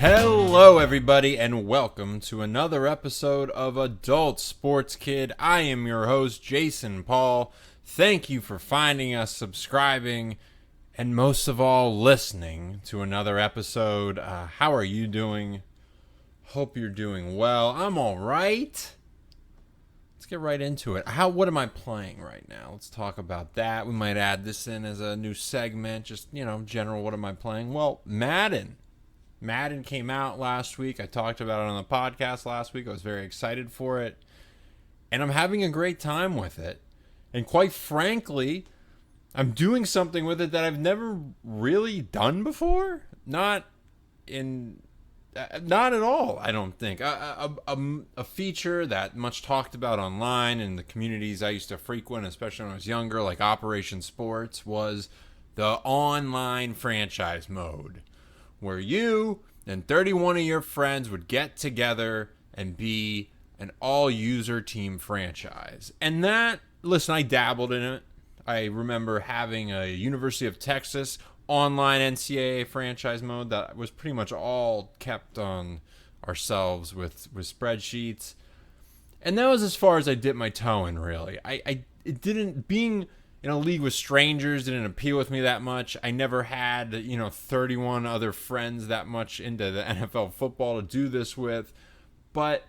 Hello, everybody, and welcome to another episode of Adult Sports Kid. I am your host, Jason Paul. Thank you for finding us, subscribing, and most of all, listening to another episode. How are you doing? Hope you're doing well. I'm all right. Let's get right into it. What am I playing right now? Let's talk about that. We might add this in as a new segment. Just, general, what am I playing? Well, Madden. Madden came out last week. I talked about it on the podcast last week. I was very excited for it. And I'm having a great time with it. And quite frankly, I'm doing something with it that I've never really done before. Not at all, I don't think. A feature that much talked about online in the communities I used to frequent, especially when I was younger, like Operation Sports, was the online franchise mode, where you and 31 of your friends would get together and be an all-user team franchise. And that, listen, I dabbled in it. I remember having a University of Texas online NCAA franchise mode that was pretty much all kept on ourselves with spreadsheets. And that was as far as I dipped my toe in, really. It didn't, being in a league with strangers didn't appeal with me that much. I never had, 31 other friends that much into the NFL football to do this with. But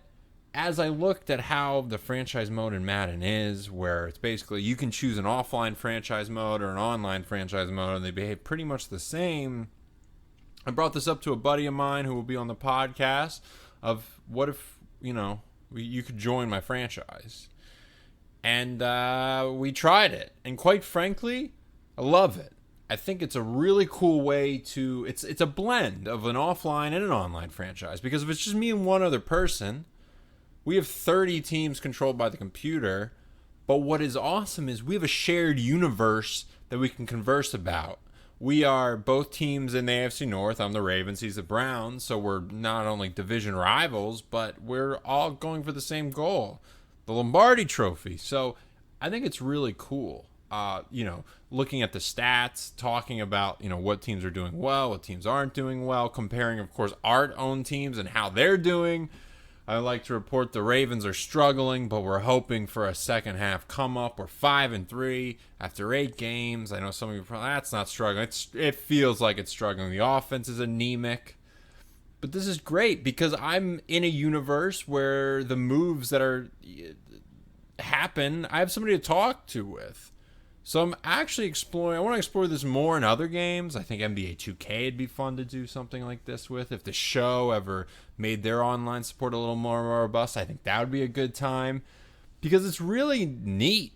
as I looked at how the franchise mode in Madden is, where it's basically you can choose an offline franchise mode or an online franchise mode, and they behave pretty much the same, I brought this up to a buddy of mine who will be on the podcast of what if, you could join my franchise. And we tried it. And quite frankly, I love it. I think it's a really cool way to... It's a blend of an offline and an online franchise. Because if it's just me and one other person, we have 30 teams controlled by the computer. But what is awesome is we have a shared universe that we can converse about. We are both teams in the AFC North. I'm the Ravens, he's the Browns. So we're not only division rivals, but we're all going for the same goal. The Lombardi Trophy. So I think it's really cool, looking at the stats, talking about, what teams are doing well, what teams aren't doing well, comparing, of course, our own teams and how they're doing. I like to report the Ravens are struggling, but we're hoping for a second half come up. We're 5-3 after 8 games. I know some of you probably, that's not struggling. It feels like it's struggling. The offense is anemic. But this is great because I'm in a universe where the moves that happen, I have somebody to talk to with. So I'm actually exploring. I want to explore this more in other games. I think NBA2k would be fun to do something like this with. If the show ever made their online support a little more robust, I think that would be a good time. Because it's really neat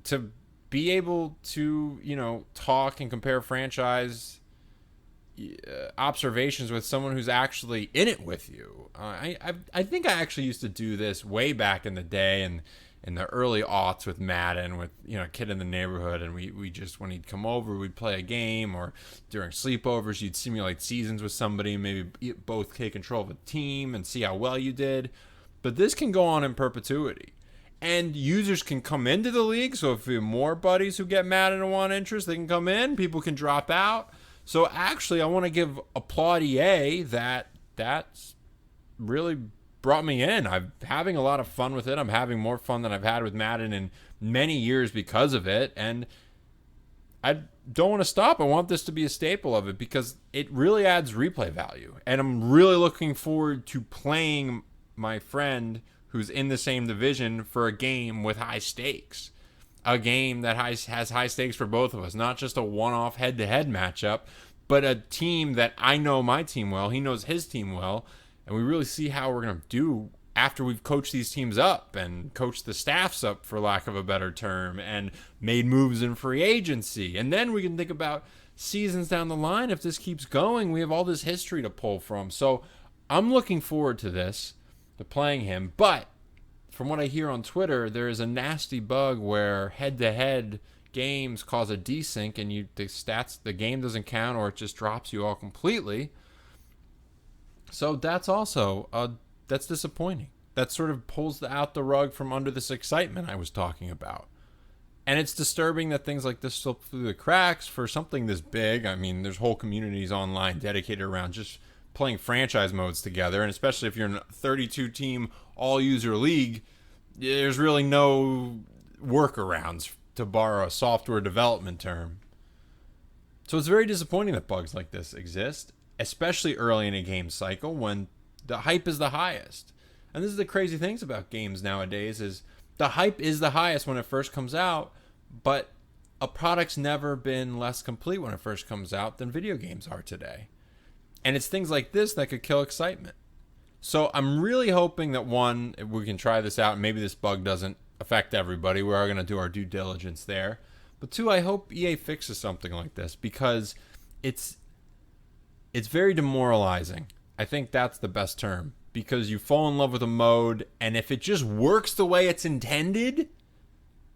to be able to, talk and compare franchise observations with someone who's actually in it with you. I think I actually used to do this way back in the day and in the early aughts with Madden with a kid in the neighborhood, and we just, when he'd come over, we'd play a game, or during sleepovers you'd simulate seasons with somebody, maybe both take control of a team and see how well you did. But this can go on in perpetuity. And users can come into the league, so if you have more buddies who get Madden and want interest, they can come in, people can drop out. So actually, I want to give applaud EA that's really brought me in. I'm having a lot of fun with it. I'm having more fun than I've had with Madden in many years because of it. And I don't want to stop. I want this to be a staple of it because it really adds replay value. And I'm really looking forward to playing my friend who's in the same division for a game with high stakes. A game that has high stakes for both of us, not just a one-off head-to-head matchup, but a team that I know my team well, he knows his team well, and we really see how we're going to do after we've coached these teams up and coached the staffs up, for lack of a better term, and made moves in free agency. And then we can think about seasons down the line. If this keeps going, we have all this history to pull from. So I'm looking forward to this, to playing him, but from what I hear on Twitter, there is a nasty bug where head-to-head games cause a desync and the game doesn't count, or it just drops you all completely. So that's also that's disappointing. That sort of pulls out the rug from under this excitement I was talking about. And it's disturbing that things like this slip through the cracks for something this big. I mean, there's whole communities online dedicated around just playing franchise modes together, and especially if you're in a 32 team all user league, there's really no workarounds, to borrow a software development term. So it's very disappointing that bugs like this exist, especially early in a game cycle when the hype is the highest. And this is the crazy things about games nowadays is the hype is the highest when it first comes out, but a product's never been less complete when it first comes out than video games are today. And it's things like this that could kill excitement. So I'm really hoping that, one, we can try this out and maybe this bug doesn't affect everybody. We are going to do our due diligence there. But two, I hope EA fixes something like this because it's very demoralizing. I think that's the best term, because you fall in love with a mode, and if it just works the way it's intended,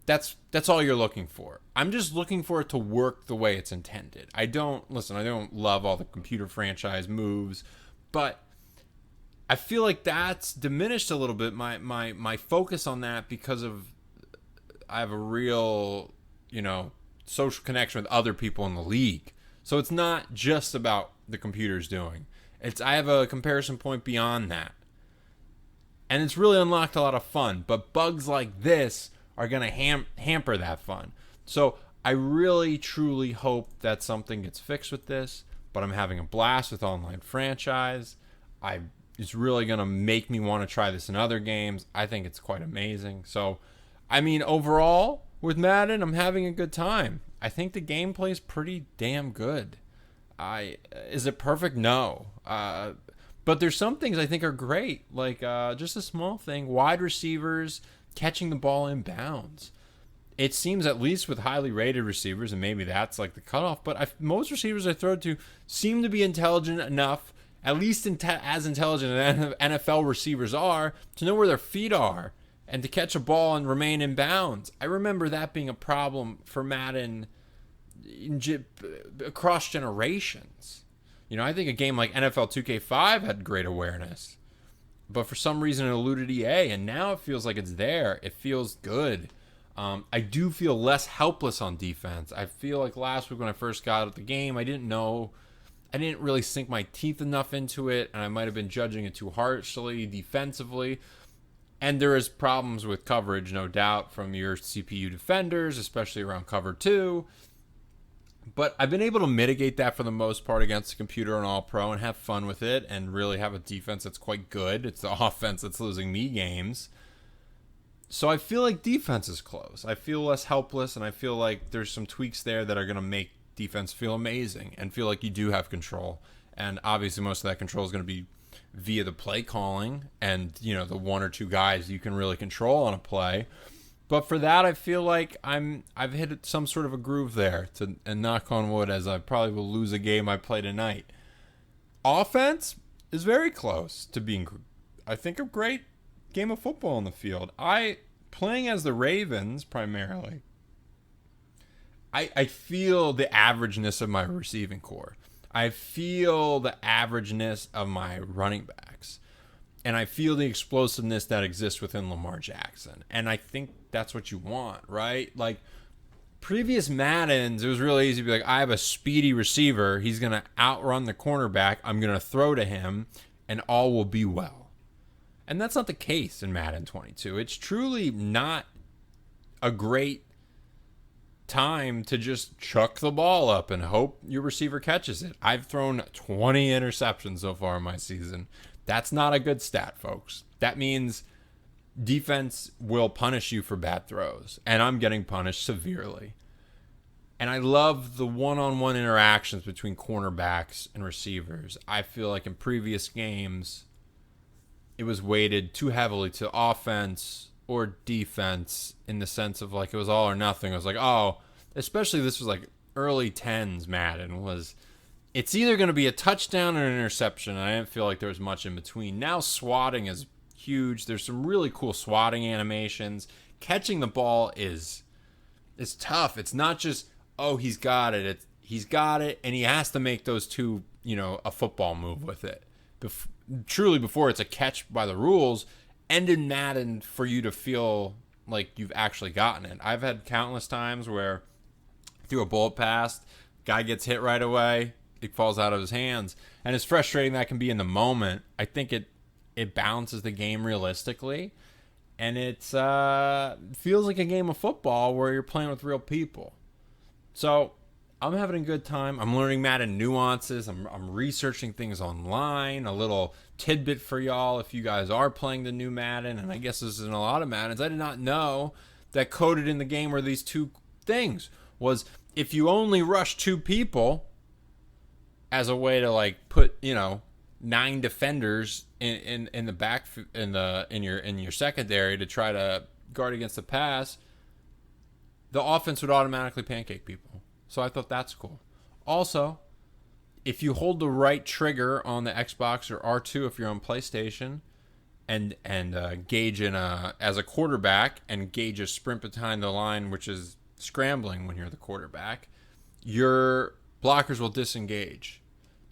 that's all you're looking for. I'm just looking for it to work the way it's intended. I don't love all the computer franchise moves, but I feel like that's diminished a little bit, my focus on that, because of I have a real, social connection with other people in the league. So it's not just about the computers doing. I have a comparison point beyond that. And it's really unlocked a lot of fun. But bugs like this are going to hamper that fun. So I really, truly hope that something gets fixed with this. But I'm having a blast with online franchise. It's really going to make me want to try this in other games. I think it's quite amazing. So, overall, with Madden, I'm having a good time. I think the gameplay is pretty damn good. Is it perfect? No. But there's some things I think are great. Like just a small thing. Wide receivers catching the ball in bounds. It seems, at least with highly rated receivers, and maybe that's like the cutoff, but most receivers I throw to seem to be intelligent enough, at least as intelligent as NFL receivers are, to know where their feet are and to catch a ball and remain in bounds. I remember that being a problem for Madden across generations. I think a game like NFL2k5 had great awareness, but for some reason it eluded EA, and now it feels like it's there. It feels good. I do feel less helpless on defense. I feel like last week when I first got at the game, I didn't really sink my teeth enough into it, and I might have been judging it too harshly defensively. And there is problems with coverage, no doubt, from your CPU defenders, especially around cover 2. But I've been able to mitigate that for the most part against the computer and All-Pro and have fun with it and really have a defense that's quite good. It's the offense that's losing me games. So I feel like defense is close. I feel less helpless, and I feel like there's some tweaks there that are going to make defense feel amazing and feel like you do have control. And obviously most of that control is going to be via the play calling and, the one or two guys you can really control on a play. But for that, I feel like I've hit some sort of a groove there, and knock on wood, as I probably will lose a game I play tonight. Offense is very close to being, I think, a great game of football on the field. Playing as the Ravens primarily, I feel the averageness of my receiving core. I feel the averageness of my running backs. And I feel the explosiveness that exists within Lamar Jackson. And I think that's what you want, right? Like, previous Maddens, it was really easy to be like, I have a speedy receiver. He's going to outrun the cornerback. I'm going to throw to him, and all will be well. And that's not the case in Madden 22. It's truly not a great time to just chuck the ball up and hope your receiver catches it. I've thrown 20 interceptions so far in my season. That's not a good stat, folks. That means defense will punish you for bad throws, and I'm getting punished severely. And I love the one-on-one interactions between cornerbacks and receivers. I feel like in previous games, it was weighted too heavily to offense or defense, in the sense of like it was all or nothing. It was like, especially this was like early 10s Madden, it's either going to be a touchdown or an interception, and I didn't feel like there was much in between. Now swatting is huge. There's some really cool swatting animations. Catching the ball is tough. It's not just, he's got it. He's got it, and he has to make those two, a football move with it. Truly, before it's a catch by the rules, and in Madden for you to feel like you've actually gotten it. I've had countless times where through a bullet pass, guy gets hit right away, it falls out of his hands. And as frustrating that can be in the moment, I think it balances the game realistically. And it feels like a game of football where you're playing with real people. So I'm having a good time. I'm learning Madden nuances. I'm researching things online. A little tidbit for y'all if you guys are playing the new Madden. And I guess this is in a lot of Maddens. I did not know that coded in the game were these two things. Was if you only rush two people as a way to like put, 9 defenders in the back in your secondary to try to guard against the pass, the offense would automatically pancake people. So I thought that's cool. Also, if you hold the right trigger on the Xbox or R2 if you're on PlayStation and gauge as a quarterback and gauge a sprint behind the line, which is scrambling when you're the quarterback, your blockers will disengage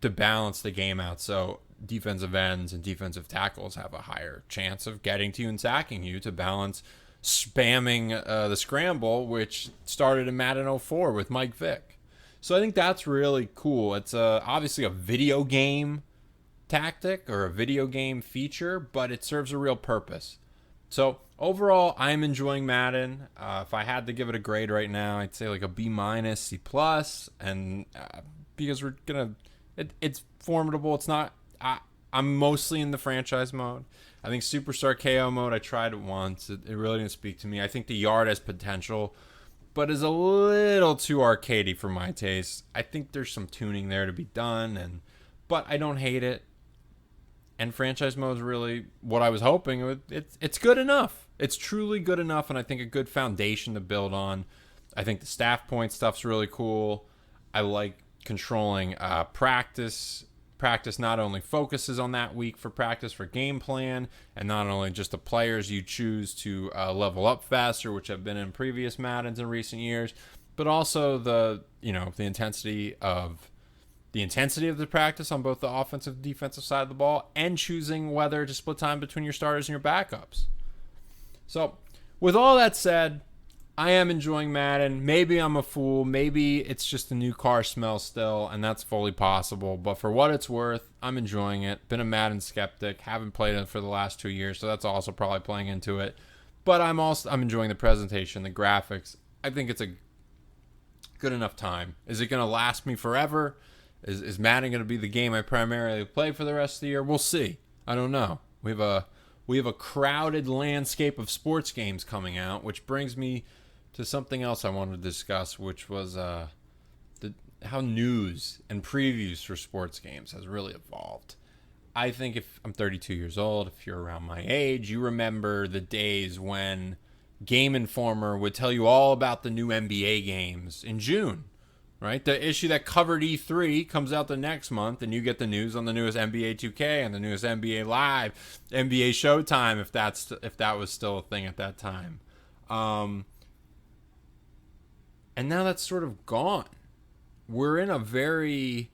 to balance the game out. So defensive ends and defensive tackles have a higher chance of getting to you and sacking you to balance spamming the scramble, which started in Madden 04 with Mike Vick. So I think that's really cool. It's obviously a video game tactic or a video game feature, but it serves a real purpose. So overall, I'm enjoying Madden. If I had to give it a grade right now, I'd say like a B-, C+, and because we're gonna, it's formidable. It's not. I'm mostly in the franchise mode. I think Superstar KO mode, I tried it once. It really didn't speak to me. I think the yard has potential, but is a little too arcadey for my taste. I think there's some tuning there to be done, but I don't hate it. And franchise mode is really what I was hoping. It's good enough. It's truly good enough, and I think a good foundation to build on. I think the staff point stuff's really cool. I like controlling practice. Practice not only focuses on that week for practice for game plan, and not only just the players you choose to level up faster, which have been in previous Maddens in recent years, but also the intensity of the practice on both the offensive and defensive side of the ball, and choosing whether to split time between your starters and your backups. So, with all that said, I am enjoying Madden. Maybe I'm a fool. Maybe it's just a new car smell still, and that's fully possible. But for what it's worth, I'm enjoying it. Been a Madden skeptic. Haven't played it for the last 2 years, so that's also probably playing into it. But I'm enjoying the presentation, the graphics. I think it's a good enough time. Is it going to last me forever? Is Madden going to be the game I primarily play for the rest of the year? We'll see. I don't know. We have a crowded landscape of sports games coming out, which brings me to something else I wanted to discuss, which was how news and previews for sports games has really evolved. I think if I'm 32 years old, if you're around my age, you remember the days when Game Informer would tell you all about the new NBA games in June, right? The issue that covered E3 comes out the next month, and you get the news on the newest NBA2k and the newest NBA Live, NBA Showtime, if that was still a thing at that time. And now that's sort of gone. We're in a very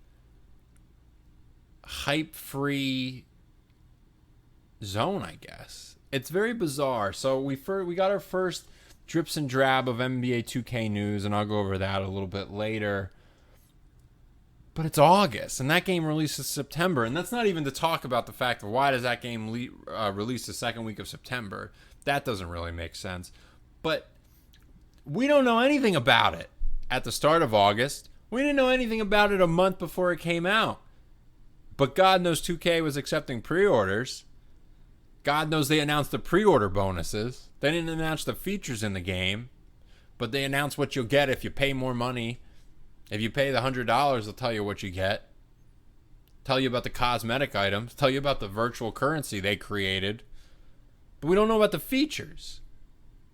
hype-free zone, I guess. It's very bizarre. So we got our first drips and drab of NBA 2K news, and I'll go over that a little bit later. But it's August, and that game releases September, and that's not even to talk about the fact of why does that game release the second week of September. That doesn't really make sense. But we don't know anything about it at the start of August. We didn't know anything about it a month before it came out. But God knows 2K was accepting pre-orders. God knows they announced the pre-order bonuses. They didn't announce the features in the game, but they announced what you'll get if you pay more money. If you pay the $100, they'll tell you what you get. Tell you about the cosmetic items. Tell you about the virtual currency they created. But we don't know about the features.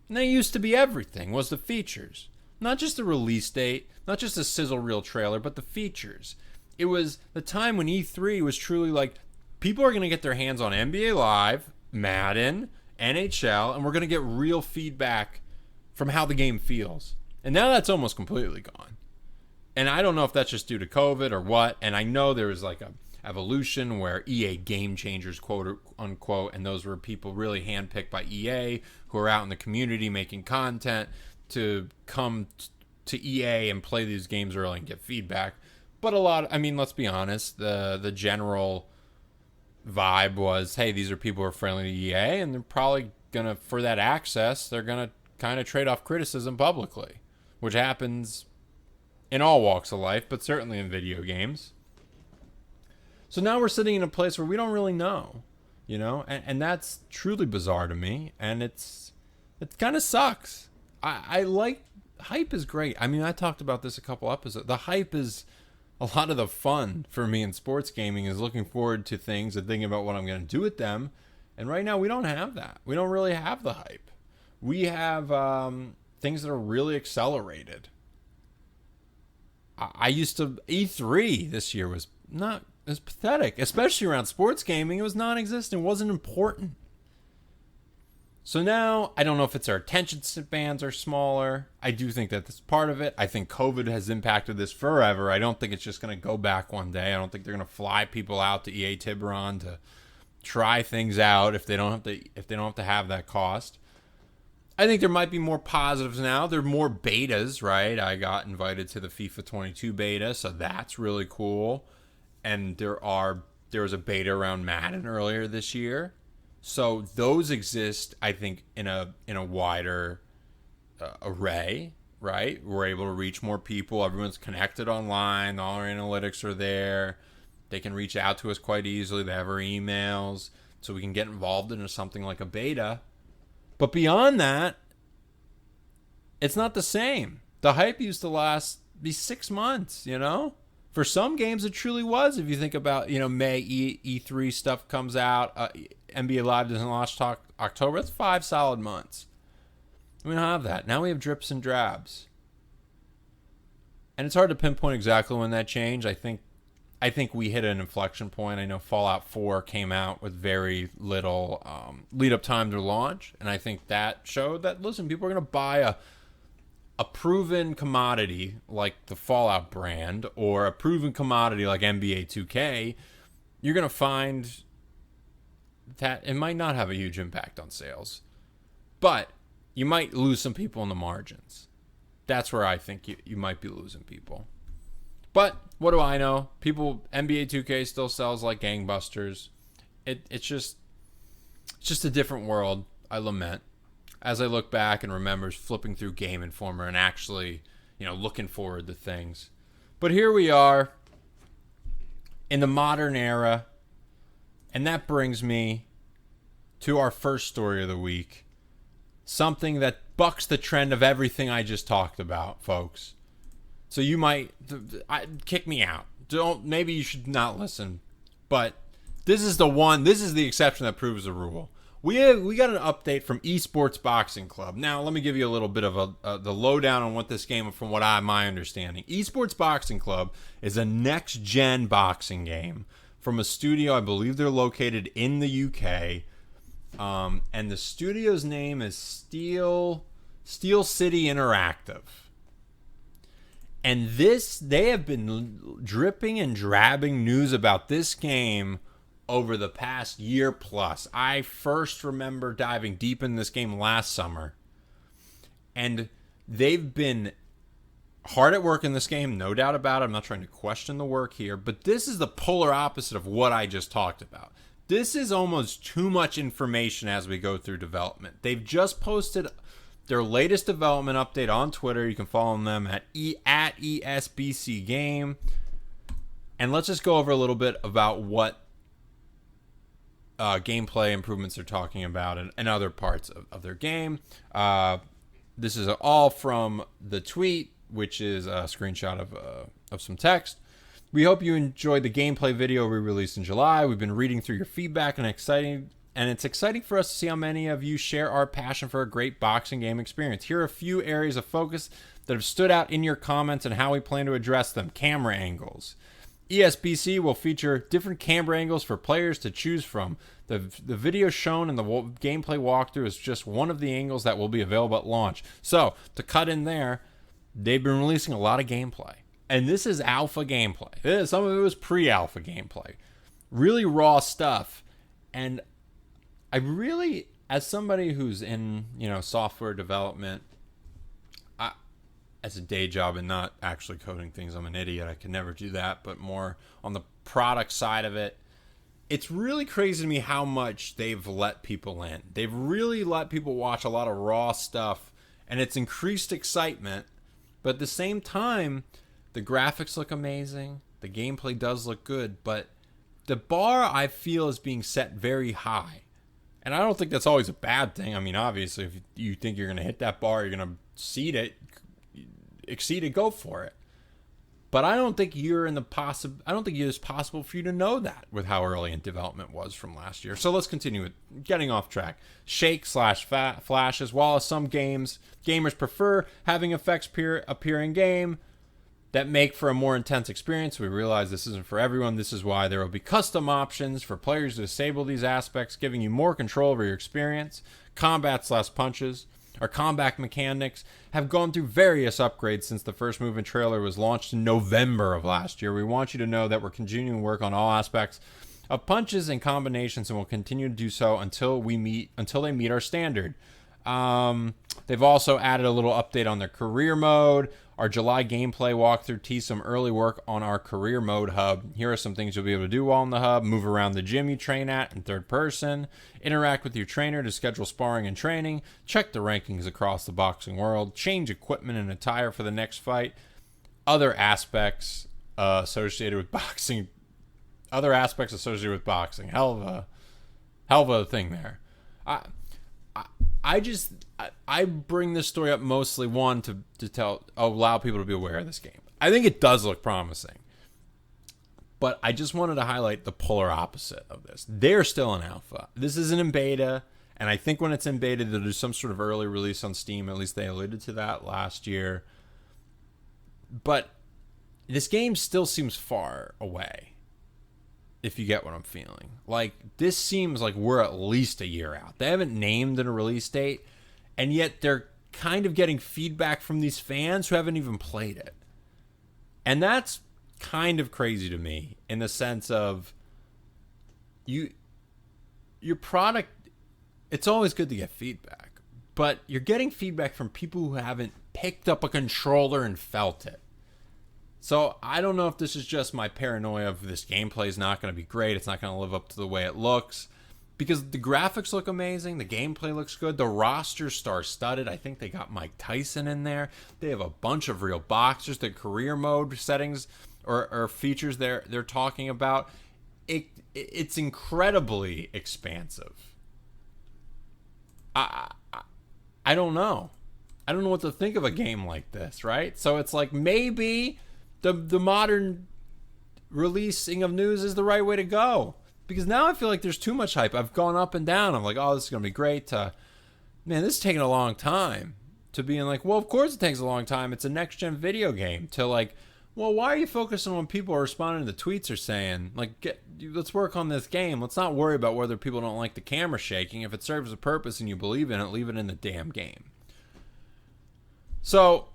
And that used to be everything, was the features. Not just the release date, not just a sizzle reel trailer, but the features. It was the time when E3 was truly like, people are going to get their hands on NBA Live, Madden, NHL, and we're going to get real feedback from how the game feels. And now that's almost completely gone. And I don't know if that's just due to COVID or what. And I know there was like a evolution where EA game changers, quote unquote, and those were people really handpicked by EA who are out in the community making content to come to EA and play these games early and get feedback. But I mean, let's be honest, the general vibe was, hey, these are people who are friendly to EA, and they're probably gonna, for that access, they're gonna kind of trade off criticism publicly, which happens in all walks of life, but certainly in video games. So now we're sitting in a place where we don't really know, and that's truly bizarre to me, and it kind of sucks. I like, hype is great. I mean, I talked about this a couple episodes. The hype is a lot of the fun for me in sports gaming, is looking forward to things and thinking about what I'm going to do with them. And right now we don't have that. We don't really have the hype. We have things that are really accelerated. I used to, E3 this year was pathetic, especially around sports gaming. It was non-existent. It wasn't important. So now, I don't know if it's our attention spans are smaller. I do think that that's part of it. I think COVID has impacted this forever. I don't think it's just going to go back one day. I don't think they're going to fly people out to EA Tiburon to try things out if they don't have to have that cost. I think there might be more positives now. There are more betas, right? I got invited to the FIFA 22 beta, so that's really cool. And there was a beta around Madden earlier this year. So those exist, I think, in a wider array, right? We're able to reach more people. Everyone's connected online. All our analytics are there. They can reach out to us quite easily. They have our emails. So we can get involved into something like a beta. But beyond that, it's not the same. The hype used to be 6 months, For some games, it truly was. If you think about, May E3 stuff comes out, NBA Live doesn't launch October. That's 5 solid months. We don't have that. Now we have drips and drabs, and it's hard to pinpoint exactly when that changed. I think we hit an inflection point. I know Fallout 4 came out with very little lead up time to launch, and I think that showed that, listen, people are going to buy a proven commodity like the Fallout brand, or a proven commodity like NBA2k. You're going to find that it might not have a huge impact on sales, but you might lose some people in the margins. That's where I think you might be losing people. But what do I know? NBA 2K still sells like gangbusters. It's just a different world, I lament. As I look back and remember flipping through Game Informer and actually, looking forward to things. But here we are in the modern era, and that brings me to our first story of the week. Something that bucks the trend of everything I just talked about, folks. So you might kick me out. Maybe you should not listen. But this is the exception that proves the rule. We got an update from Esports Boxing Club. Now, let me give you a little bit of the lowdown on what this game, from my understanding. Esports Boxing Club is a next-gen boxing game from a studio. I believe they're located in the UK. And the studio's name is Steel City Interactive. And they have been dripping and drabbing news about this game over the past year plus. I first remember diving deep in this game last summer. And they've been hard at work in this game, no doubt about it. I'm not trying to question the work here, but this is the polar opposite of what I just talked about. This is almost too much information as we go through development. They've just posted their latest development update on Twitter. You can follow them at ESBC Game. And let's just go over a little bit about what gameplay improvements they're talking about and other parts of their game. This is all from the tweet, which is a screenshot of some text. We hope you enjoyed the gameplay video we released in July. We've been reading through your feedback and it's exciting for us to see how many of you share our passion for a great boxing game experience. Here are a few areas of focus that have stood out in your comments and how we plan to address them. Camera angles. ESBC will feature different camera angles for players to choose from. The video shown in the gameplay walkthrough is just one of the angles that will be available at launch. So, to cut in there, they've been releasing a lot of gameplay. And this is alpha gameplay. Some of it was pre-alpha gameplay. Really raw stuff. And I really, as somebody who's in, software development, as a day job and not actually coding things. I'm an idiot. I can never do that, but more on the product side of it. It's really crazy to me how much they've let people in. They've really let people watch a lot of raw stuff, and it's increased excitement. But at the same time, the graphics look amazing. The gameplay does look good, but the bar, I feel, is being set very high. And I don't think that's always a bad thing. I mean, obviously, if you think you're going to hit that bar, you're going to exceed it, go for it. But I don't think I don't think it is possible for you to know that with how early in development was from last year. So let's continue with getting off track. Shake/flashes. While some gamers prefer having effects appear in game that make for a more intense experience, we realize this isn't for everyone. This is why there will be custom options for players to disable these aspects, giving you more control over your experience. Combat/punches. Our combat mechanics have gone through various upgrades since the first movement trailer was launched in November of last year. We want you to know that we're continuing to work on all aspects of punches and combinations, and will continue to do so until they meet our standard. They've also added a little update on their career mode. Our July gameplay walkthrough teased some early work on our career mode hub. Here are some things you'll be able to do while in the hub. Move around the gym you train at in third person. Interact with your trainer to schedule sparring and training. Check the rankings across the boxing world. Change equipment and attire for the next fight. Other aspects associated with boxing. Hell of a thing there. I bring this story up mostly, one, to allow people to be aware of this game. I think it does look promising. But I just wanted to highlight the polar opposite of this. They're still in alpha. This isn't in beta, and I think when it's in beta, they'll do some sort of early release on Steam. At least they alluded to that last year. But this game still seems far away, if you get what I'm feeling. Like, this seems like we're at least a year out. They haven't named a release date, and yet they're kind of getting feedback from these fans who haven't even played it. And that's kind of crazy to me, in the sense of your product, it's always good to get feedback, but you're getting feedback from people who haven't picked up a controller and felt it. So I don't know if this is just my paranoia of this gameplay is not going to be great. It's not going to live up to the way it looks, because the graphics look amazing. The gameplay looks good. The roster's star-studded. I think they got Mike Tyson in there. They have a bunch of real boxers. The career mode settings or features they're talking about. It's incredibly expansive. I don't know. I don't know what to think of a game like this, right? So it's like, maybe the modern releasing of news is the right way to go. Because now I feel like there's too much hype. I've gone up and down. I'm like, oh, this is going to be great. Man, this is taking a long time. To being like, well, of course it takes a long time. It's a next-gen video game. To like, well, why are you focusing on when people are responding to the tweets are saying? Like, let's work on this game. Let's not worry about whether people don't like the camera shaking. If it serves a purpose and you believe in it, leave it in the damn game. So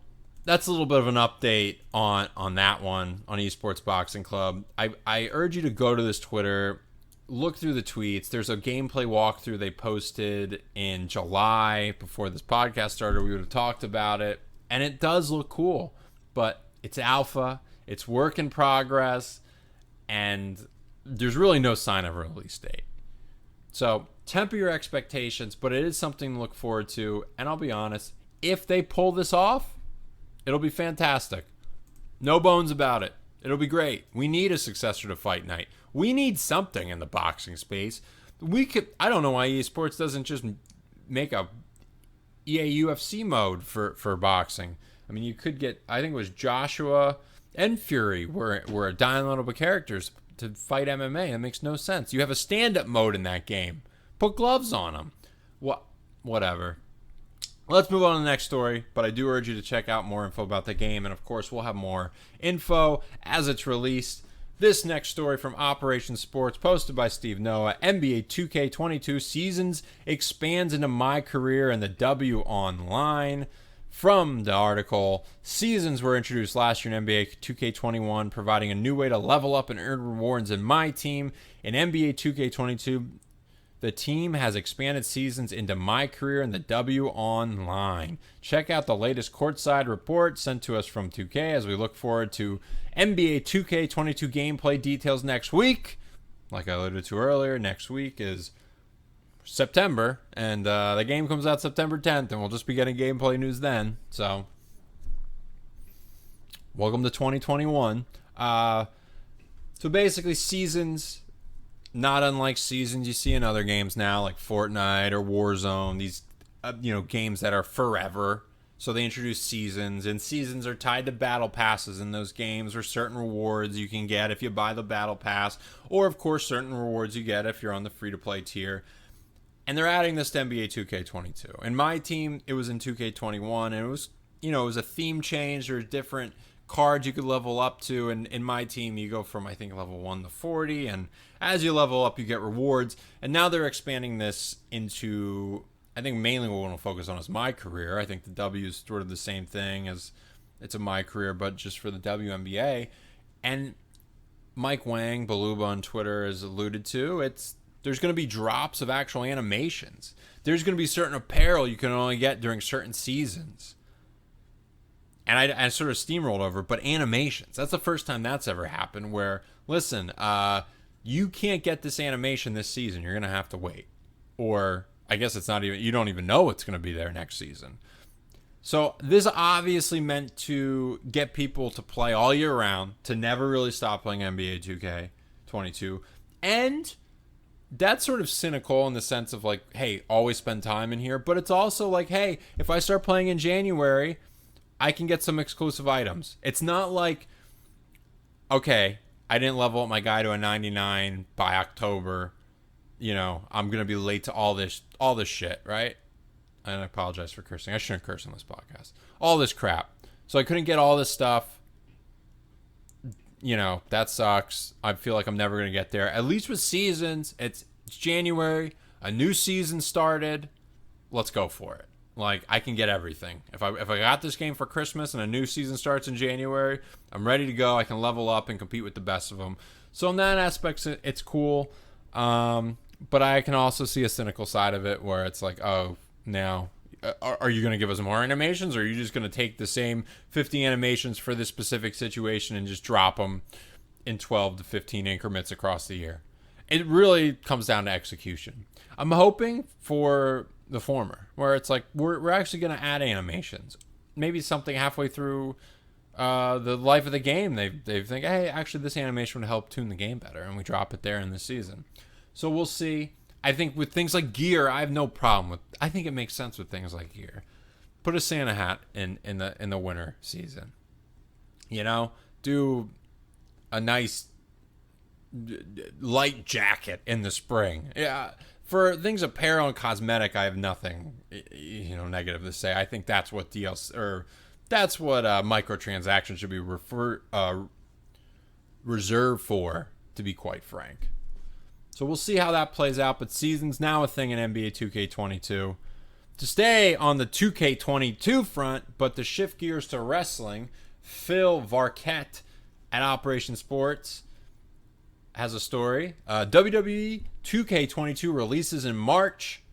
that's a little bit of an update on that one, on Esports Boxing Club. I urge you to go to this Twitter, look through the tweets. There's a gameplay walkthrough they posted in July before this podcast started. We would have talked about it, and it does look cool, but it's alpha, it's work in progress, and there's really no sign of a release date. So temper your expectations, but it is something to look forward to. And I'll be honest, if they pull this off, it'll be fantastic. No bones about it. It'll be great. We need a successor to Fight Night. We need something in the boxing space. I don't know why EA Sports doesn't just make a EA UFC mode for boxing. I mean, you could get, I think it was Joshua and Fury were downloadable characters to fight MMA. That makes no sense. You have a stand-up mode in that game. Put gloves on them. Whatever. Let's move on to the next story, but I do urge you to check out more info about the game, and of course, we'll have more info as it's released. This next story from Operation Sports, posted by Steve Noah. NBA 2k22 seasons expands into my career and the W online. From the article, seasons were introduced last year in NBA 2k21, providing a new way to level up and earn rewards in my team. In NBA 2k22, The team has expanded seasons into my career in the W Online. Check out the latest courtside report sent to us from 2K as we look forward to NBA 2k22 gameplay details next week. Like I alluded to earlier, next week is September, and the game comes out September 10th, and we'll just be getting gameplay news then. So, welcome to 2021. So basically, seasons, not unlike seasons you see in other games now, like Fortnite or Warzone. These, games that are forever. So they introduce seasons, and seasons are tied to battle passes in those games, or certain rewards you can get if you buy the battle pass, or of course certain rewards you get if you're on the free-to-play tier. And they're adding this to NBA 2k22. In my team, it was in 2k21, and it was, it was a theme change. There's different cards you could level up to, and in my team, you go from, I think, level 1 to 40, and as you level up, you get rewards. And now they're expanding this into, I think mainly what we'll focus on is my career. I think the W is sort of the same thing as it's a my career, but just for the WNBA. And Mike Wang, Beluba on Twitter, has alluded to, there's going to be drops of actual animations. There's going to be certain apparel you can only get during certain seasons. And I sort of steamrolled over, but animations. That's the first time that's ever happened where, listen, you can't get this animation this season. You're going to have to wait. Or I guess it's not even, you don't even know it's going to be there next season. So this obviously meant to get people to play all year round, to never really stop playing NBA 2K22. And that's sort of cynical in the sense of like, hey, always spend time in here. But it's also like, hey, if I start playing in January, I can get some exclusive items. It's not like, okay, I didn't level up my guy to a 99 by October. I'm going to be late to all this shit, right? And I apologize for cursing. I shouldn't curse on this podcast. All this crap. So I couldn't get all this stuff. That sucks. I feel like I'm never going to get there. At least with seasons, it's January. A new season started. Let's go for it. Like, I can get everything. If I got this game for Christmas and a new season starts in January, I'm ready to go. I can level up and compete with the best of them. So in that aspect, it's cool. But I can also see a cynical side of it where it's like, oh, now, are you going to give us more animations? Or are you just going to take the same 50 animations for this specific situation and just drop them in 12 to 15 increments across the year? It really comes down to execution. I'm hoping for the former, where it's like we're actually going to add animations. Maybe something halfway through the life of the game, they think, hey, actually this animation would help tune the game better, and we drop it there in this season. So we'll see. I think with things like gear, I have no problem with. I think it makes sense with things like gear. Put a Santa hat in the winter season. Do a nice light jacket in the spring. Yeah. For things apparel and cosmetic, I have nothing, negative to say. I think that's what DLC or that's what microtransactions should be reserved for, to be quite frank. So we'll see how that plays out. But season's now a thing in NBA 2K22. To stay on the 2K22 front, but to shift gears to wrestling, Phil Varquette at Operation Sports has a story. WWE 2K22 releases in March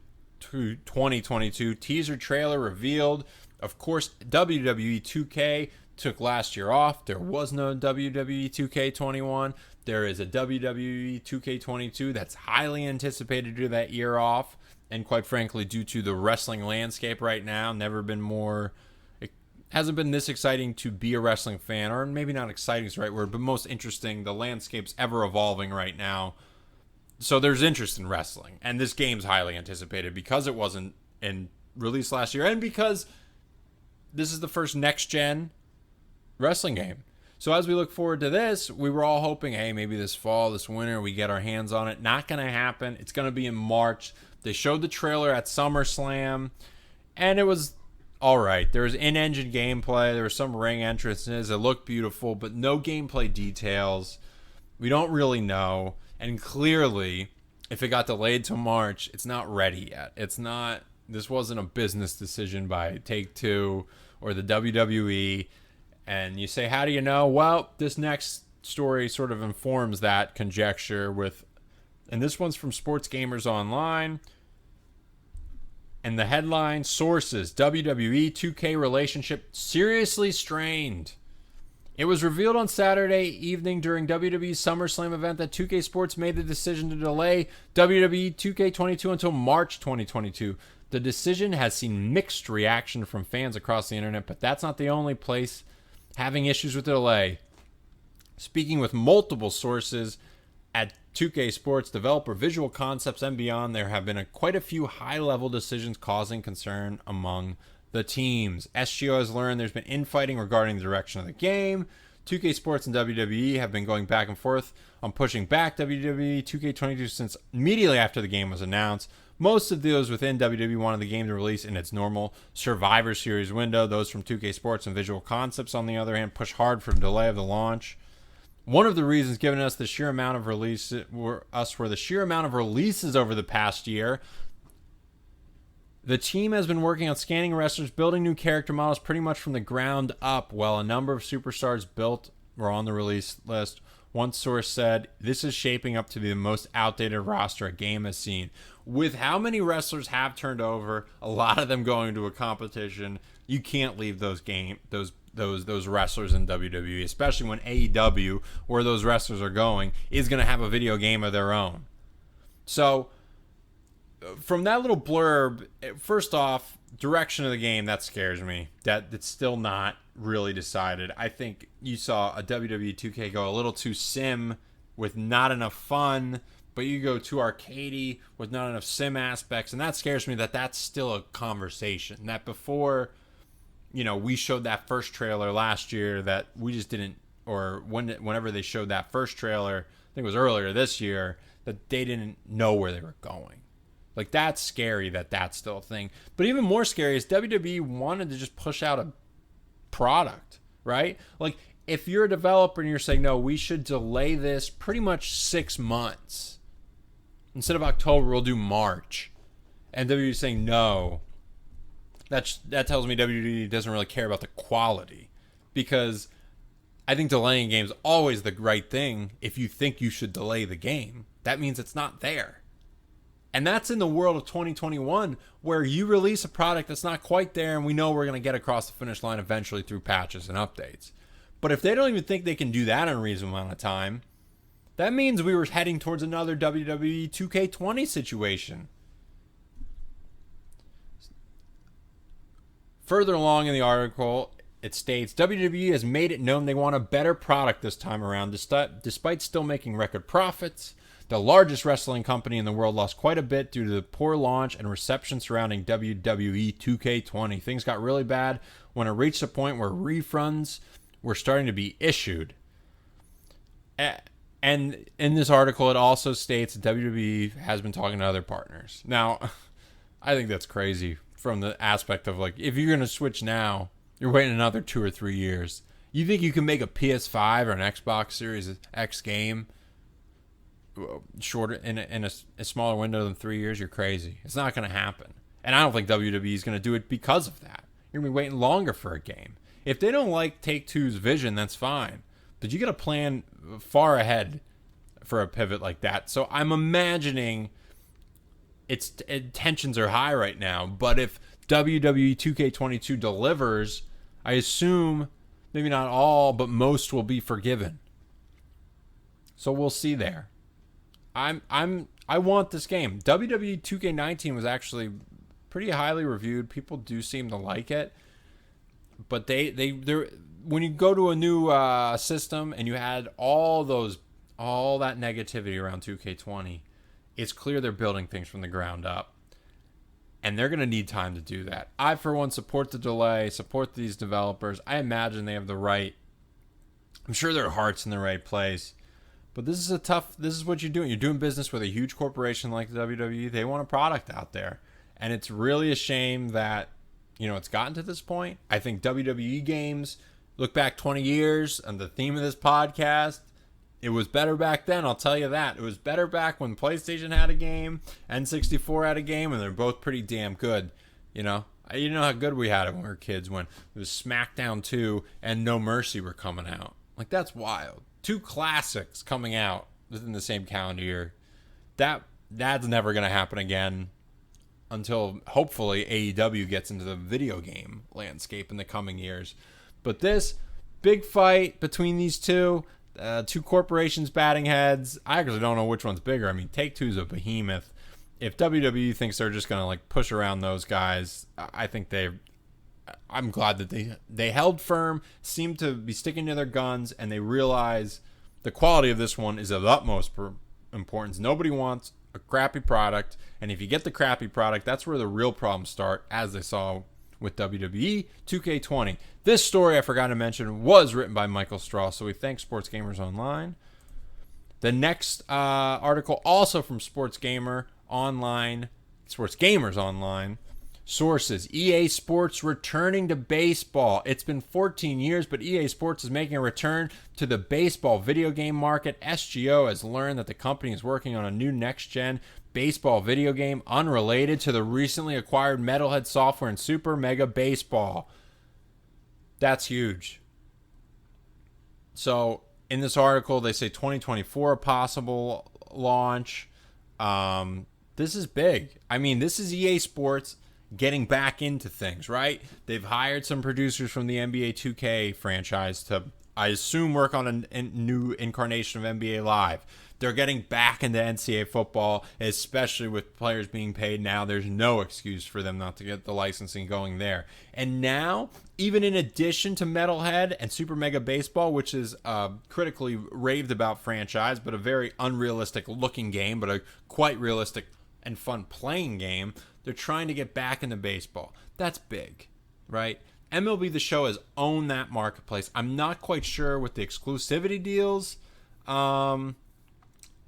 2022. Teaser trailer revealed. Of course, WWE 2K took last year off. There was no WWE 2K21. There is a WWE 2K22 that's highly anticipated to do that year off. And quite frankly, due to the wrestling landscape right now, it hasn't been this exciting to be a wrestling fan, or maybe not exciting is the right word, but most interesting. The landscape's ever evolving right now. So there's interest in wrestling. And this game's highly anticipated because it wasn't released last year, and because this is the first next-gen wrestling game. So as we look forward to this, we were all hoping, hey, maybe this fall, this winter, we get our hands on it. Not going to happen. It's going to be in March. They showed the trailer at SummerSlam, and it was all right. There was in-engine gameplay. There were some ring entrances. It looked beautiful, but no gameplay details. We don't really know. And clearly, if it got delayed to March, it's not ready yet. This wasn't a business decision by Take-Two or the WWE. And you say, how do you know? Well, this next story sort of informs that conjecture with And this one's from Sports Gamers Online. And the headline, sources, WWE 2K relationship seriously strained. It was revealed on Saturday evening during WWE's SummerSlam event that 2K Sports made the decision to delay WWE 2K22 until March 2022. The decision has seen mixed reaction from fans across the internet, but that's not the only place having issues with the delay. Speaking with multiple sources at 2K Sports, developer Visual Concepts, and beyond, there have been quite a few high-level decisions causing concern among the teams. SGO has learned there's been infighting regarding the direction of the game. 2K Sports and WWE have been going back and forth on pushing back WWE 2K22 since immediately after the game was announced. Most of those within WWE wanted the game to release in its normal Survivor Series window. Those from 2K Sports and Visual Concepts, on the other hand, push hard for the delay of the launch. One of the reasons given us the sheer amount of releases were the sheer amount of releases over the past year. The team has been working on scanning wrestlers, building new character models pretty much from the ground up, while a number of superstars built were on the release list. One source said, this is shaping up to be the most outdated roster a game has seen. With how many wrestlers have turned over, a lot of them going to a competition, you can't leave those wrestlers in WWE, especially when AEW, where those wrestlers are going, is going to have a video game of their own. So, from that little blurb, first off, direction of the game, that scares me. That's still not really decided. I think you saw a WWE 2K go a little too sim with not enough fun, but you go too arcadey with not enough sim aspects, and that scares me that that's still a conversation. That before, we showed that first trailer last year that we just didn't, or whenever they showed that first trailer, I think it was earlier this year, that they didn't know where they were going. Like, that's scary that that's still a thing. But even more scary is WWE wanted to just push out a product, right? Like, if you're a developer and you're saying, no, we should delay this pretty much 6 months. Instead of October, we'll do March. And WWE is saying, no. That tells me WWE doesn't really care about the quality. Because I think delaying games is always the right thing if you think you should delay the game. That means it's not there. And that's in the world of 2021, where you release a product that's not quite there, and we know we're going to get across the finish line eventually through patches and updates. But if they don't even think they can do that in a reasonable amount of time, that means we were heading towards another WWE 2K20 situation. Further along in the article, it states, WWE has made it known they want a better product this time around, despite still making record profits. The largest wrestling company in the world lost quite a bit due to the poor launch and reception surrounding WWE 2K20. Things got really bad when it reached a point where refunds were starting to be issued. And in this article, it also states that WWE has been talking to other partners. Now, I think that's crazy from the aspect of, like, if you're going to switch now, you're waiting another 2 or 3 years. You think you can make a PS5 or an Xbox Series X game shorter in a smaller window than 3 years? You're crazy. It's not going to happen. And I don't think WWE is going to do it because of that. You're going to be waiting longer for a game. If they don't like Take-Two's vision, that's fine. But you got to plan far ahead for a pivot like that. So I'm imagining tensions are high right now. But if WWE 2K22 delivers, I assume maybe not all, but most will be forgiven. So we'll see there. I want this game. WWE 2K19 was actually pretty highly reviewed. People do seem to like it. But they're when you go to a new system and you had all that negativity around 2K20, it's clear they're building things from the ground up. And they're going to need time to do that. I, for one, support the delay, support these developers. I imagine they have I'm sure their heart's in the right place. But this is what you're doing. You're doing business with a huge corporation like the WWE. They want a product out there. And it's really a shame that, it's gotten to this point. I think WWE games, look back 20 years on the theme of this podcast, it was better back then, I'll tell you that. It was better back when PlayStation had a game, N64 had a game, and they're both pretty damn good. You know how good we had it when we were kids, when it was SmackDown 2 and No Mercy were coming out. Like, that's wild. 2 classics coming out within the same calendar year. That's never going to happen again until hopefully AEW gets into the video game landscape in the coming years. But this big fight between these two corporations batting heads, I actually don't know which one's bigger. I mean, Take-Two's a behemoth. If WWE thinks they're just going to like push around those guys, I think I'm glad that they held firm, seemed to be sticking to their guns, and they realize the quality of this one is of utmost importance. Nobody wants a crappy product, and if you get the crappy product, that's where the real problems start, as they saw with WWE 2K20. This story, I forgot to mention, was written by Michael Straw, so we thank Sports Gamers Online. The next article, also from Sports Gamers Online. Sources: EA Sports returning to baseball. It's been 14 years, but EA Sports is making a return to the baseball video game market. SGO has learned that the company is working on a new next-gen baseball video game unrelated to the recently acquired Metalhead Software and Super Mega Baseball. That's huge. So, in this article, they say 2024 a possible launch. This is big. I mean, this is EA Sports getting back into things, right? They've hired some producers from the NBA2k franchise to, I assume, work on a new incarnation of NBA Live. They're getting back into NCAA football, especially with players being paid now. There's no excuse for them not to get the licensing going there. And now, even in addition to Metalhead and Super Mega Baseball, which is a critically raved about franchise, but a very unrealistic looking game, but a quite realistic and fun playing game, they're trying to get back into baseball. That's big, right? MLB The Show has owned that marketplace. I'm not quite sure with the exclusivity deals, but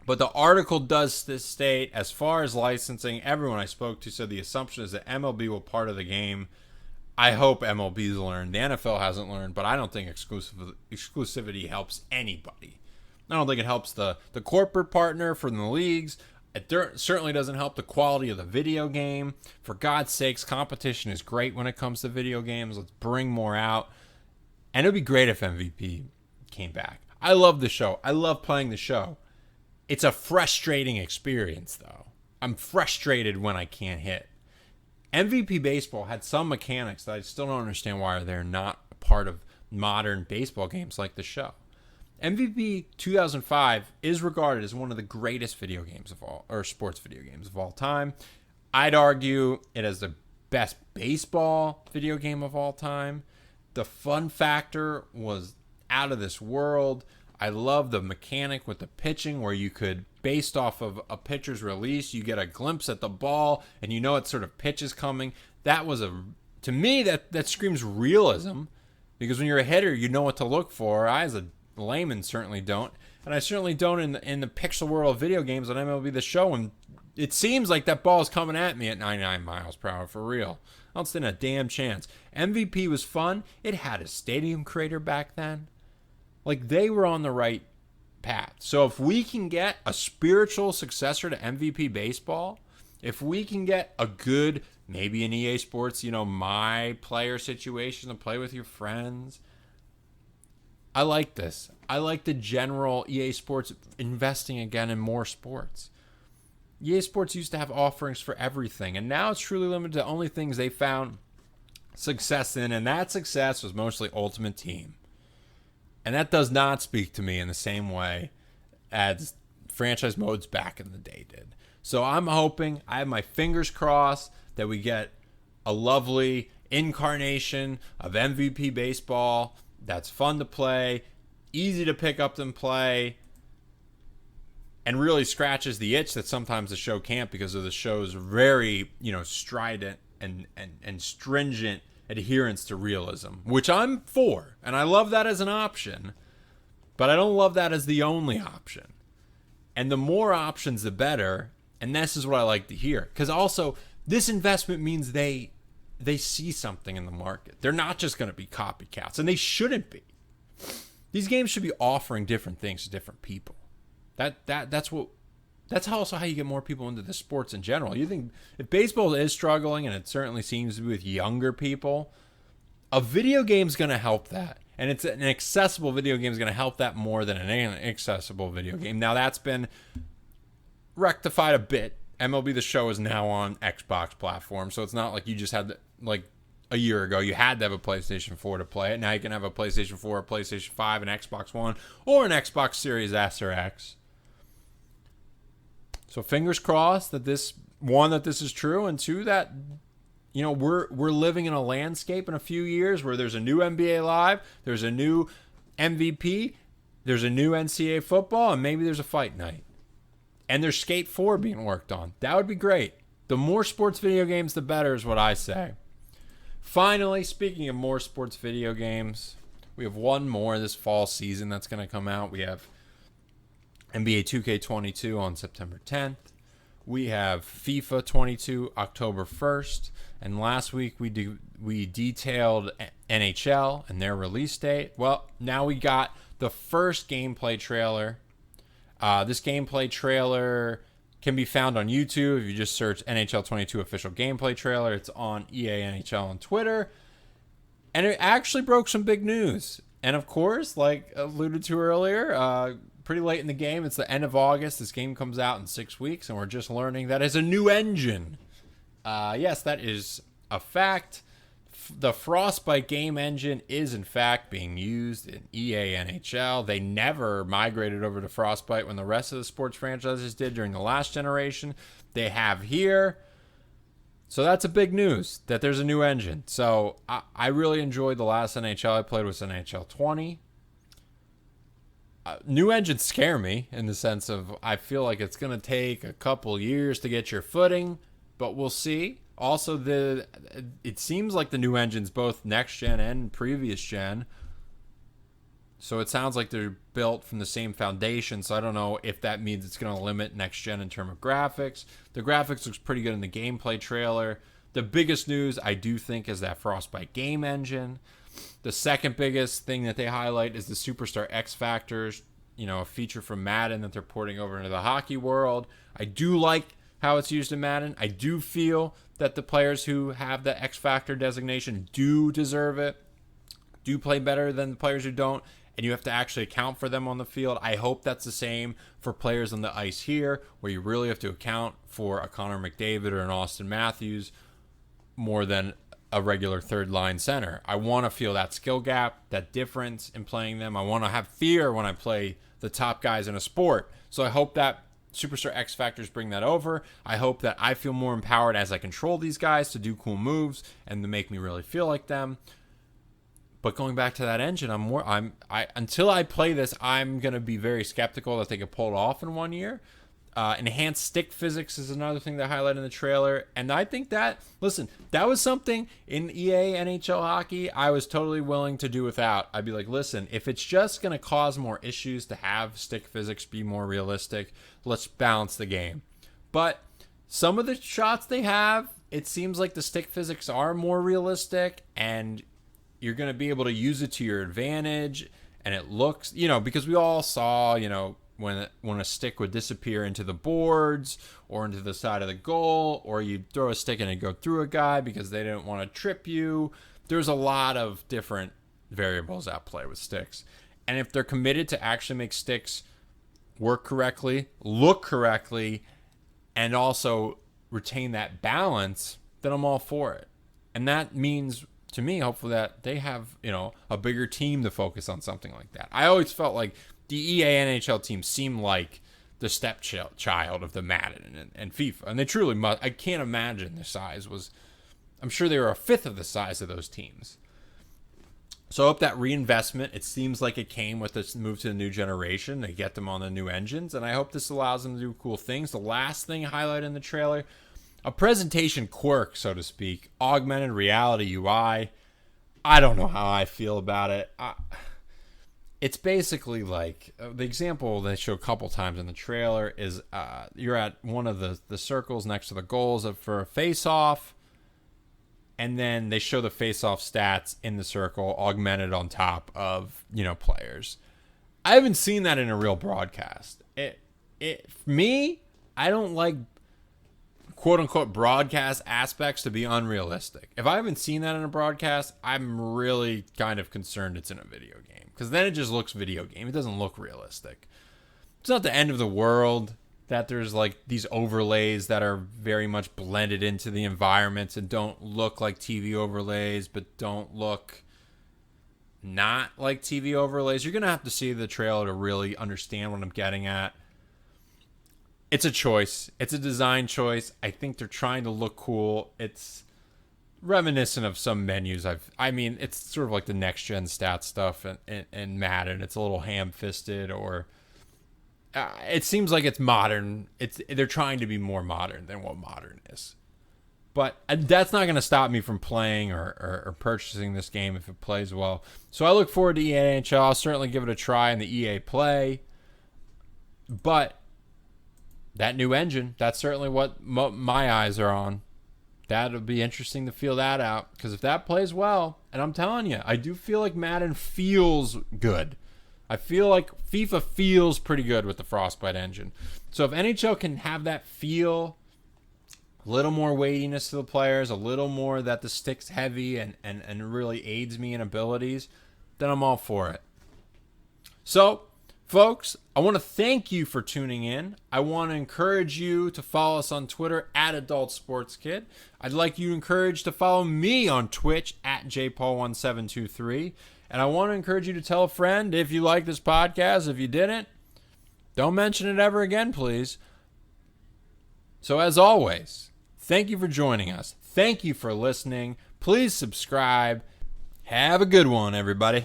the article does state, as far as licensing, everyone I spoke to said the assumption is that MLB will part of the game. I hope MLB's learned. The NFL hasn't learned, but I don't think exclusivity helps anybody. I don't think it helps the corporate partner from the leagues. It certainly doesn't help the quality of the video game. For God's sakes, competition is great when it comes to video games. Let's bring more out. And it would be great if MVP came back. I love the show. I love playing the show. It's a frustrating experience, though. I'm frustrated when I can't hit. MVP Baseball had some mechanics that I still don't understand why they're not a part of modern baseball games like the show. MVP 2005 is regarded as one of the greatest video games of all, or sports video games of all time. I'd argue it is the best baseball video game of all time. The fun factor was out of this world. I love the mechanic with the pitching where you could, based off of a pitcher's release, you get a glimpse at the ball and you know what sort of pitch is coming. That was to me, that screams realism, because when you're a hitter, you know what to look for. I, as a layman, certainly don't. And I certainly don't in the pixel world of video games on MLB The Show. And it seems like that ball is coming at me at 99 miles per hour for real. I don't stand a damn chance. MVP was fun. It had a stadium creator back then. Like, they were on the right path. So if we can get a spiritual successor to MVP Baseball, if we can get a good, maybe an EA Sports, my player situation to play with your friends, I like this. I like the general EA Sports investing again in more sports. EA Sports used to have offerings for everything, and now it's truly limited to only things they found success in, and that success was mostly Ultimate Team. And that does not speak to me in the same way as franchise modes back in the day did. So I'm hoping, I have my fingers crossed, that we get a lovely incarnation of MVP Baseball that's fun to play, easy to pick up and play, and really scratches the itch that sometimes the show can't because of the show's very, strident and stringent adherence to realism, which I'm for, and I love that as an option, but I don't love that as the only option. And the more options, the better, and this is what I like to hear, because also this investment means they see something in the market. They're not just going to be copycats, and they shouldn't be. These games should be offering different things to different people. That's also how you get more people into the sports in general. You think if baseball is struggling, and it certainly seems to be with younger people, a video game is going to help that. And it's an accessible video game is going to help that more than an inaccessible video game. Now, that's been rectified a bit. MLB The Show is now on Xbox platform, so it's not like you just had like a year ago you had to have a PlayStation 4 to play it. Now you can have a PlayStation 4, a PlayStation 5, an Xbox One, or an Xbox Series S or X. So fingers crossed that this is true, and two, that we're living in a landscape in a few years where there's a new NBA Live, there's a new MVP, there's a new NCAA football, and maybe there's a fight night. And there's Skate 4 being worked on. That would be great. The more sports video games, the better is what I say. Finally, speaking of more sports video games, we have one more this fall season that's going to come out. We have NBA 2k22 on September 10th. We have FIFA 22 October 1st. And last week we detailed NHL and their release date. Well, now we got the first gameplay trailer. This gameplay trailer can be found on YouTube. If you just search NHL 22 official gameplay trailer, it's on EA NHL on Twitter. And it actually broke some big news. And of course, like alluded to earlier, pretty late in the game, it's the end of August. This game comes out in 6 weeks, and we're just learning that it's a new engine. Yes, that is a fact. The Frostbite game engine is in fact being used in EA NHL. They never migrated over to Frostbite when the rest of the sports franchises did during the last generation. They have here. So that's a big news that there's a new engine. So I really enjoyed the last NHL I played was NHL 20. New engines scare me in the sense of I feel like it's going to take a couple years to get your footing, but we'll see. Also, it seems like the new engine's both next gen and previous gen. So it sounds like they're built from the same foundation. So I don't know if that means it's going to limit next gen in terms of graphics. The graphics looks pretty good in the gameplay trailer. The biggest news I do think is that Frostbite game engine. The second biggest thing that they highlight is the Superstar X Factors, a feature from Madden that they're porting over into the hockey world. I do like how it's used in Madden. I do feel that the players who have the X Factor designation do deserve it, do play better than the players who don't, and you have to actually account for them on the field. I hope that's the same for players on the ice here, where you really have to account for a Connor McDavid or an Austin Matthews more than a regular third-line center. I want to feel that skill gap, that difference in playing them. I want to have fear when I play the top guys in a sport. So I hope that Superstar X Factors bring that over. I hope that I feel more empowered as I control these guys to do cool moves and to make me really feel like them. But going back to that engine, until I play this, I'm gonna be very skeptical that they could pull it off in 1 year. Enhanced stick physics is another thing they highlight in the trailer, and I think that was something in EA NHL hockey I was totally willing to do without. I'd be like, listen, if it's just gonna cause more issues to have stick physics be more realistic, let's balance the game. But some of the shots they have, it seems like the stick physics are more realistic, and you're gonna be able to use it to your advantage. And it looks, because we all saw, when a stick would disappear into the boards or into the side of the goal, or you throw a stick and it go through a guy because they didn't want to trip you. There's a lot of different variables at play with sticks. And if they're committed to actually make sticks work correctly, look correctly, and also retain that balance, then I'm all for it. And that means, to me, hopefully that they have, a bigger team to focus on something like that. I always felt like the EA NHL team seemed like the stepchild of the Madden and FIFA. And they truly must. I can't imagine the size was. I'm sure they were a fifth of the size of those teams. So I hope that reinvestment, it seems like it came with this move to the new generation. They get them on the new engines. And I hope this allows them to do cool things. The last thing highlighted in the trailer, a presentation quirk, so to speak. Augmented Reality UI. I don't know how I feel about it. It's basically like the example they show a couple times in the trailer is you're at one of the circles next to the goals for a face-off, and then they show the face-off stats in the circle augmented on top of players. I haven't seen that in a real broadcast. For me, I don't like quote-unquote broadcast aspects to be unrealistic. If I haven't seen that in a broadcast, I'm really kind of concerned it's in a video game. Because then it just looks video game. It doesn't look realistic. It's not the end of the world. that there's like these overlays that are very much blended into the environments and don't look like TV overlays, but don't look not like TV overlays. You're going to have to see the trailer to really understand what I'm getting at. It's a choice. It's a design choice. I think they're trying to look cool. It's reminiscent of some menus it's sort of like the next gen stat stuff and Madden. It's a little ham-fisted, or it seems like it's modern. They're trying to be more modern than what modern is. But that's not going to stop me from playing or purchasing this game if it plays well. So I look forward to EA NHL. I'll certainly give it a try in the EA Play. But that new engine, that's certainly what my eyes are on. That'll be interesting to feel that out. Because if that plays well, and I'm telling you, I do feel like Madden feels good. I feel like FIFA feels pretty good with the Frostbite engine. So if NHL can have that feel, a little more weightiness to the players, a little more that the stick's heavy and really aids me in abilities, then I'm all for it. So, folks, I want to thank you for tuning in. I want to encourage you to follow us on Twitter @AdultSportsKid. I'd like you encouraged to follow me on Twitch @JPaul1723. And I want to encourage you to tell a friend if you like this podcast. If you didn't, don't mention it ever again, please. So as always, thank you for joining us. Thank you for listening. Please subscribe. Have a good one, everybody.